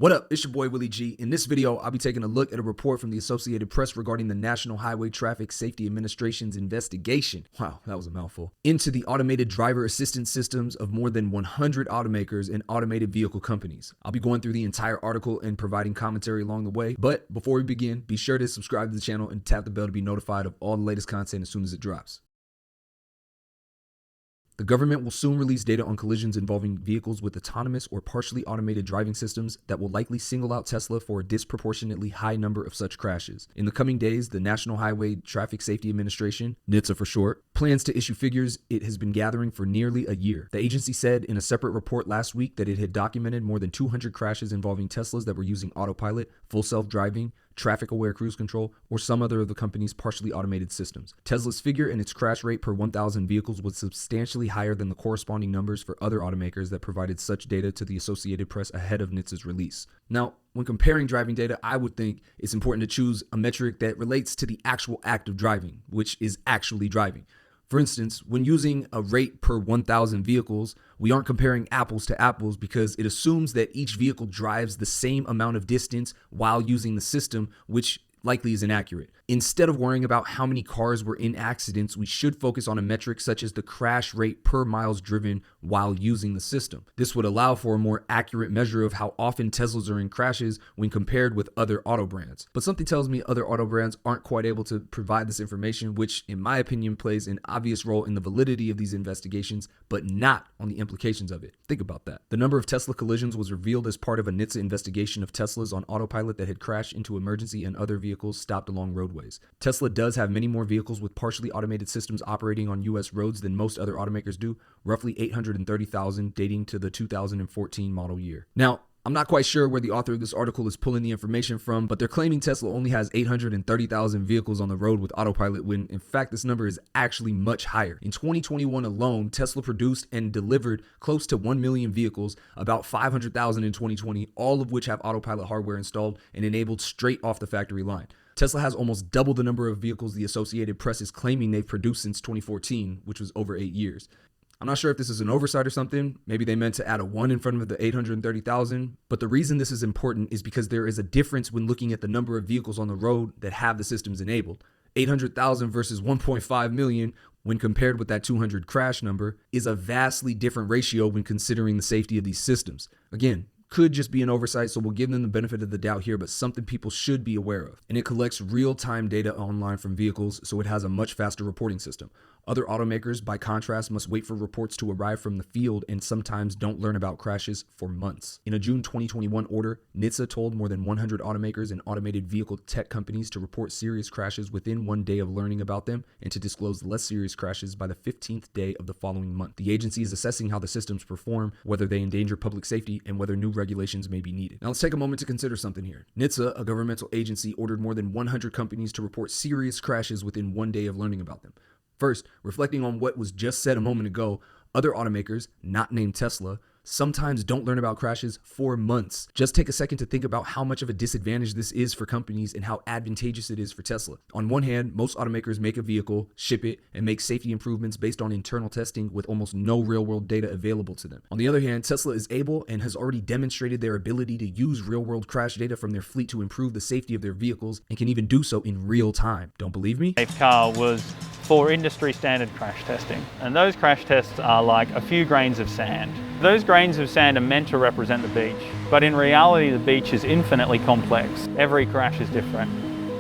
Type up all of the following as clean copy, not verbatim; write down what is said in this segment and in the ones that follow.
What up? It's your boy Willie G. In this video, I'll be taking a look at a report from the Associated Press regarding the National Highway Traffic Safety Administration's investigation. Wow, that was a mouthful. Into the automated driver assistance systems of more than 100 automakers and automated vehicle companies. I'll be going through the entire article and providing commentary along the way. But before we begin, be sure to subscribe to the channel and tap the bell to be notified of all the latest content as soon as it drops. The government will soon release data on collisions involving vehicles with autonomous or partially automated driving systems that will likely single out Tesla for a disproportionately high number of such crashes. In the coming days, the National Highway Traffic Safety Administration, NHTSA for short, plans to issue figures it has been gathering for nearly a year. The agency said in a separate report last week that it had documented more than 200 crashes involving Teslas that were using autopilot, full self-driving, traffic-aware cruise control, or some other of the company's partially automated systems. Tesla's figure and its crash rate per 1,000 vehicles was substantially higher than the corresponding numbers for other automakers that provided such data to the Associated Press ahead of NHTSA's release. Now, when comparing driving data, I would think it's important to choose a metric that relates to the actual act of driving, which is actually driving. For instance, when using a rate per 1,000 vehicles, we aren't comparing apples to apples because it assumes that each vehicle drives the same amount of distance while using the system, which likely is inaccurate. Instead of worrying about how many cars were in accidents, we should focus on a metric such as the crash rate per miles driven while using the system. This would allow for a more accurate measure of how often Teslas are in crashes when compared with other auto brands. But something tells me other auto brands aren't quite able to provide this information, which in my opinion plays an obvious role in the validity of these investigations, but not on the implications of it. Think about that. The number of Tesla collisions was revealed as part of a NHTSA investigation of Teslas on autopilot that had crashed into emergency and other vehicles stopped along roadways. Tesla does have many more vehicles with partially automated systems operating on U.S. roads than most other automakers do, roughly 830,000 dating to the 2014 model year. Now, I'm not quite sure where the author of this article is pulling the information from, but they're claiming Tesla only has 830,000 vehicles on the road with autopilot when, in fact, this number is actually much higher. In 2021 alone, Tesla produced and delivered close to 1 million vehicles, about 500,000 in 2020, all of which have autopilot hardware installed and enabled straight off the factory line. Tesla has almost double the number of vehicles the Associated Press is claiming they've produced since 2014, which was over 8 years. I'm not sure if this is an oversight or something. Maybe they meant to add a 1 in front of the 830,000. But the reason this is important is because there is a difference when looking at the number of vehicles on the road that have the systems enabled. 800,000 versus 1.5 million when compared with that 200 crash number is a vastly different ratio when considering the safety of these systems. Again, could just be an oversight, so we'll give them the benefit of the doubt here, but something people should be aware of. And it collects real-time data online from vehicles, so it has a much faster reporting system. Other automakers, by contrast, must wait for reports to arrive from the field and sometimes don't learn about crashes for months. In a June 2021 order, NHTSA told more than 100 automakers and automated vehicle tech companies to report serious crashes within 1 day of learning about them and to disclose less serious crashes by the 15th day of the following month. The agency is assessing how the systems perform, whether they endanger public safety, and whether new regulations may be needed. Now let's take a moment to consider something here. NHTSA, a governmental agency, ordered more than 100 companies to report serious crashes within 1 day of learning about them. First, reflecting on what was just said a moment ago, other automakers, not named Tesla, sometimes don't learn about crashes for months. Just take a second to think about how much of a disadvantage this is for companies and how advantageous it is for Tesla. On one hand, most automakers make a vehicle, ship it, and make safety improvements based on internal testing with almost no real-world data available to them. On the other hand, Tesla is able and has already demonstrated their ability to use real-world crash data from their fleet to improve the safety of their vehicles and can even do so in real time. Don't believe me? A car was for industry standard crash testing, and those crash tests are like a few grains of sand. Those grains of sand are meant to represent the beach, but in reality the beach is infinitely complex. Every crash is different.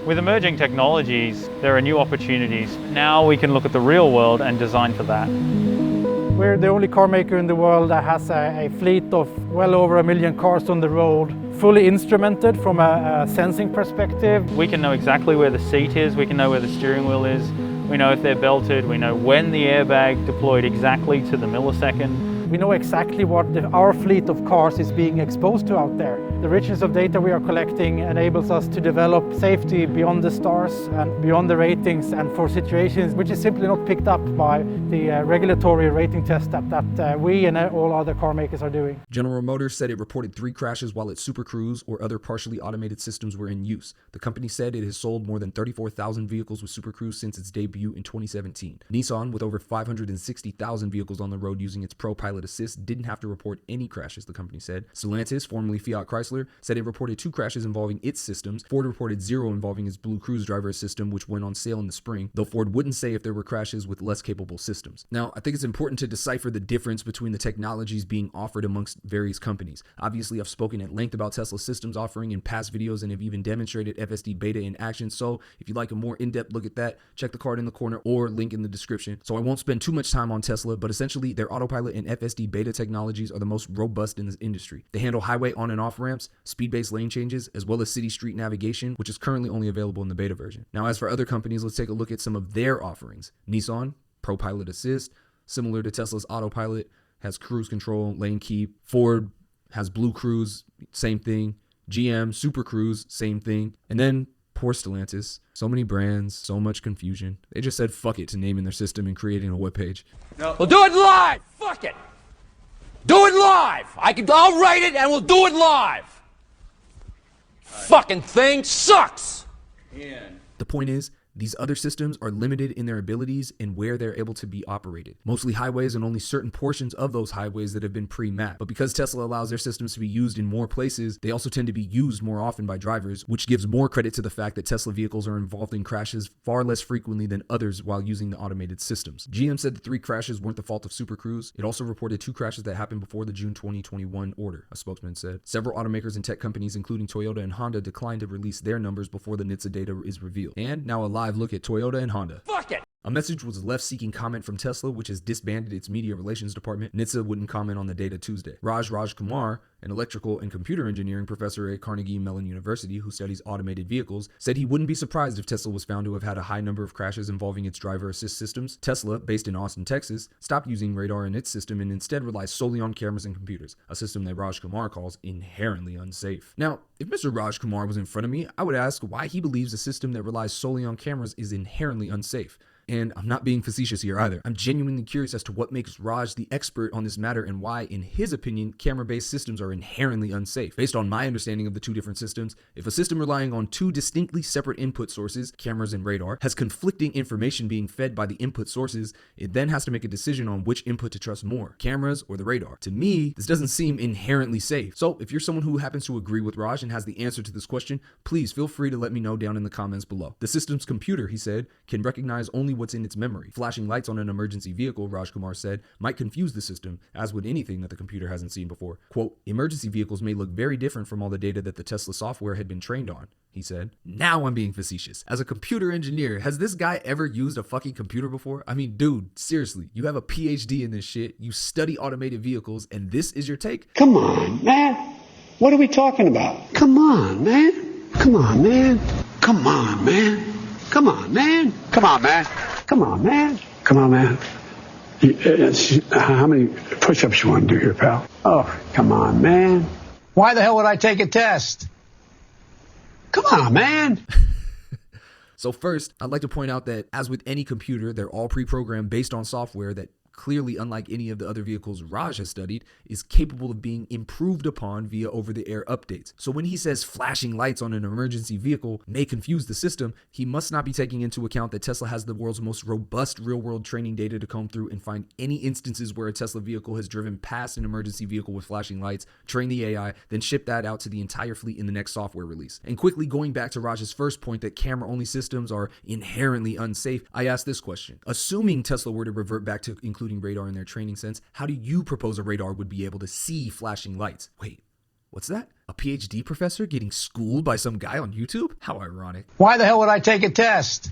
With emerging technologies, there are new opportunities. Now we can look at the real world and design for that. We're the only car maker in the world that has a fleet of well over 1 million cars on the road, fully instrumented from a sensing perspective. We can know exactly where the seat is, we can know where the steering wheel is, we know if they're belted, we know when the airbag deployed exactly to the millisecond. We know exactly what our fleet of cars is being exposed to out there. The richness of data we are collecting enables us to develop safety beyond the stars and beyond the ratings, and for situations which is simply not picked up by the regulatory rating test that we and all other car makers are doing. General Motors said it reported 3 crashes while its Super Cruise or other partially automated systems were in use. The company said it has sold more than 34,000 vehicles with Super Cruise since its debut in 2017. Nissan, with over 560,000 vehicles on the road using its ProPilot autopilot assist didn't have to report any crashes, the company said. Stellantis, formerly Fiat Chrysler, said it reported 2 crashes involving its systems. Ford reported 0 involving its Blue Cruise driver system, which went on sale in the spring, though Ford wouldn't say if there were crashes with less capable systems. Now, I think it's important to decipher the difference between the technologies being offered amongst various companies. Obviously, I've spoken at length about Tesla's systems offering in past videos and have even demonstrated FSD beta in action, so if you'd like a more in-depth look at that, check the card in the corner or link in the description. So I won't spend too much time on Tesla, but essentially their autopilot and FSD beta technologies are the most robust in this industry. They handle highway on and off ramps, speed-based lane changes, as well as city street navigation, which is currently only available in the beta version. Now, as for other companies, let's take a look at some of their offerings. Nissan, Pro Pilot Assist, similar to Tesla's autopilot, has cruise control, lane keep. Ford has Blue Cruise, same thing. GM, Super Cruise, same thing. And then poor Stellantis, so many brands, so much confusion. They just said fuck it to naming their system and creating a webpage. No. We'll do it live! Fuck it! Do it live! I'll write it and we'll do it live! Fucking thing sucks! The point is, these other systems are limited in their abilities and where they're able to be operated. Mostly highways and only certain portions of those highways that have been pre-mapped. But because Tesla allows their systems to be used in more places, they also tend to be used more often by drivers, which gives more credit to the fact that Tesla vehicles are involved in crashes far less frequently than others while using the automated systems. GM said the 3 crashes weren't the fault of Super Cruise. It also reported 2 crashes that happened before the June 2021 order, a spokesman said. Several automakers and tech companies, including Toyota and Honda, declined to release their numbers before the NHTSA data is revealed. And now a live look at Toyota and Honda. Fuck it! A message was left seeking comment from Tesla, which has disbanded its media relations department. NHTSA wouldn't comment on the data Tuesday. Raj Kumar, an electrical and computer engineering professor at Carnegie Mellon University who studies automated vehicles, said he wouldn't be surprised if Tesla was found to have had a high number of crashes involving its driver assist systems. Tesla, based in Austin, Texas, stopped using radar in its system and instead relies solely on cameras and computers, a system that Raj Kumar calls inherently unsafe. Now, if Mr. Raj Kumar was in front of me, I would ask why he believes a system that relies solely on cameras is inherently unsafe. And I'm not being facetious here either. I'm genuinely curious as to what makes Raj the expert on this matter and why, in his opinion, camera-based systems are inherently unsafe. Based on my understanding of the 2 different systems, if a system relying on 2 distinctly separate input sources, cameras and radar, has conflicting information being fed by the input sources, it then has to make a decision on which input to trust more, cameras or the radar. To me, this doesn't seem inherently safe. So if you're someone who happens to agree with Raj and has the answer to this question, please feel free to let me know down in the comments below. The system's computer, he said, can recognize only what's in its memory. Flashing lights on an emergency vehicle, Raj Kumar said, might confuse the system, as would anything that the computer hasn't seen before. Quote, emergency vehicles may look very different from all the data that the Tesla software had been trained on, he said. Now I'm being facetious. As a computer engineer, has this guy ever used a fucking computer before? I mean, dude, seriously, you have a PhD in this shit, you study automated vehicles, and this is your take? Come on, man. What are we talking about? Come on, man. Come on, man. Come on, man. Come on, man. Come on, man. Come on, man. Come on, man. How many push-ups you want to do here, pal? Oh, come on, man. Why the hell would I take a test? Come on, man. So first, I'd like to point out that as with any computer, they're all pre-programmed based on software that clearly, unlike any of the other vehicles Raj has studied, is capable of being improved upon via over-the-air updates. So when he says flashing lights on an emergency vehicle may confuse the system, he must not be taking into account that Tesla has the world's most robust real-world training data to comb through and find any instances where a Tesla vehicle has driven past an emergency vehicle with flashing lights, train the AI, then ship that out to the entire fleet in the next software release. And quickly going back to Raj's first point that camera-only systems are inherently unsafe, I ask this question. Assuming Tesla were to revert back to including radar in their training sense, how do you propose a radar would be able to see flashing lights? Wait, what's that? A PhD professor getting schooled by some guy on YouTube? How ironic. Why the hell would I take a test?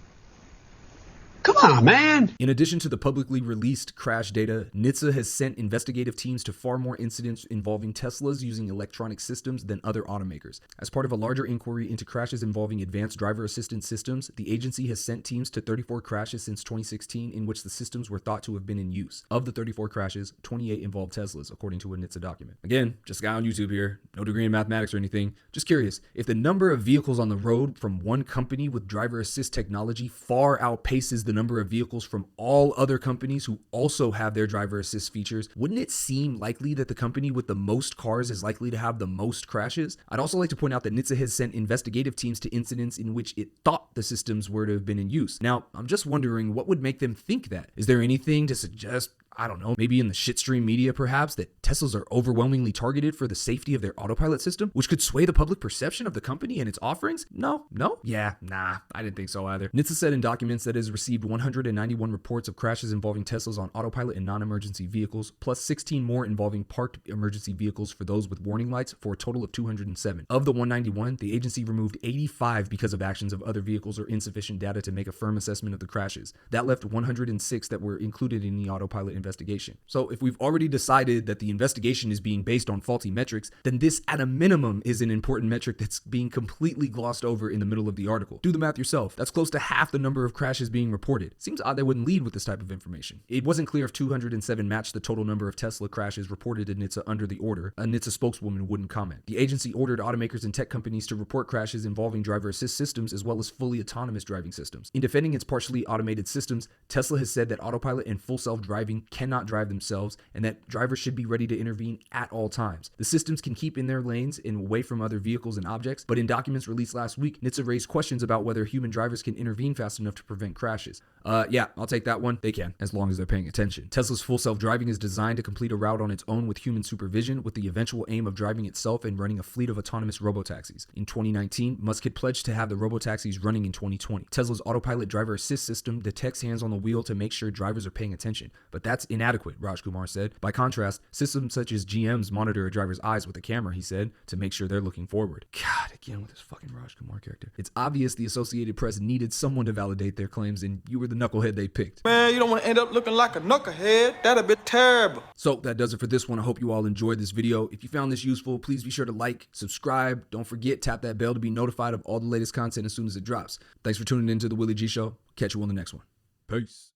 Come on, man. In addition to the publicly released crash data, NHTSA has sent investigative teams to far more incidents involving Teslas using electronic systems than other automakers. As part of a larger inquiry into crashes involving advanced driver assistance systems, the agency has sent teams to 34 crashes since 2016 in which the systems were thought to have been in use. Of the 34 crashes, 28 involved Teslas, according to a NHTSA document. Again, just a guy on YouTube here, no degree in mathematics or anything. Just curious, if the number of vehicles on the road from one company with driver assist technology far outpaces the number of vehicles from all other companies who also have their driver assist features, wouldn't it seem likely that the company with the most cars is likely to have the most crashes? I'd also like to point out that NHTSA has sent investigative teams to incidents in which it thought the systems were to have been in use. Now, I'm just wondering what would make them think that? Is there anything to suggest I don't know, maybe in the shitstream media perhaps, that Teslas are overwhelmingly targeted for the safety of their autopilot system, which could sway the public perception of the company and its offerings? No? Yeah, nah, I didn't think so either. NHTSA said in documents that it has received 191 reports of crashes involving Teslas on autopilot and non-emergency vehicles, plus 16 more involving parked emergency vehicles for those with warning lights, for a total of 207. Of the 191, the agency removed 85 because of actions of other vehicles or insufficient data to make a firm assessment of the crashes. That left 106 that were included in the autopilot investigation. So if we've already decided that the investigation is being based on faulty metrics, then this at a minimum is an important metric that's being completely glossed over in the middle of the article. Do the math yourself. That's close to half the number of crashes being reported. Seems odd they wouldn't lead with this type of information. It wasn't clear if 207 matched the total number of Tesla crashes reported to NHTSA under the order. A NHTSA spokeswoman wouldn't comment. The agency ordered automakers and tech companies to report crashes involving driver assist systems as well as fully autonomous driving systems. In defending its partially automated systems, Tesla has said that autopilot and full self-driving cannot drive themselves and that drivers should be ready to intervene at all times. The systems can keep in their lanes and away from other vehicles and objects, but in documents released last week, NHTSA raised questions about whether human drivers can intervene fast enough to prevent crashes. Yeah, I'll take that one. They can, as long as they're paying attention. Tesla's full self-driving is designed to complete a route on its own with human supervision, with the eventual aim of driving itself and running a fleet of autonomous robotaxis. In 2019, Musk had pledged to have the robotaxis running in 2020. Tesla's autopilot driver assist system detects hands on the wheel to make sure drivers are paying attention, but that's inadequate, Raj Kumar said. By contrast, systems such as GM's monitor a driver's eyes with a camera, he said, to make sure they're looking forward. God, again with this fucking Raj Kumar character. It's obvious the Associated Press needed someone to validate their claims, and you were the knucklehead they picked. Man, you don't want to end up looking like a knucklehead. That'd be terrible. So that does it for this one. I hope you all enjoyed this video. If you found this useful, please be sure to like, subscribe. Don't forget, tap that bell to be notified of all the latest content as soon as it drops. Thanks for tuning in to The Willie G Show. Catch you on the next one. Peace.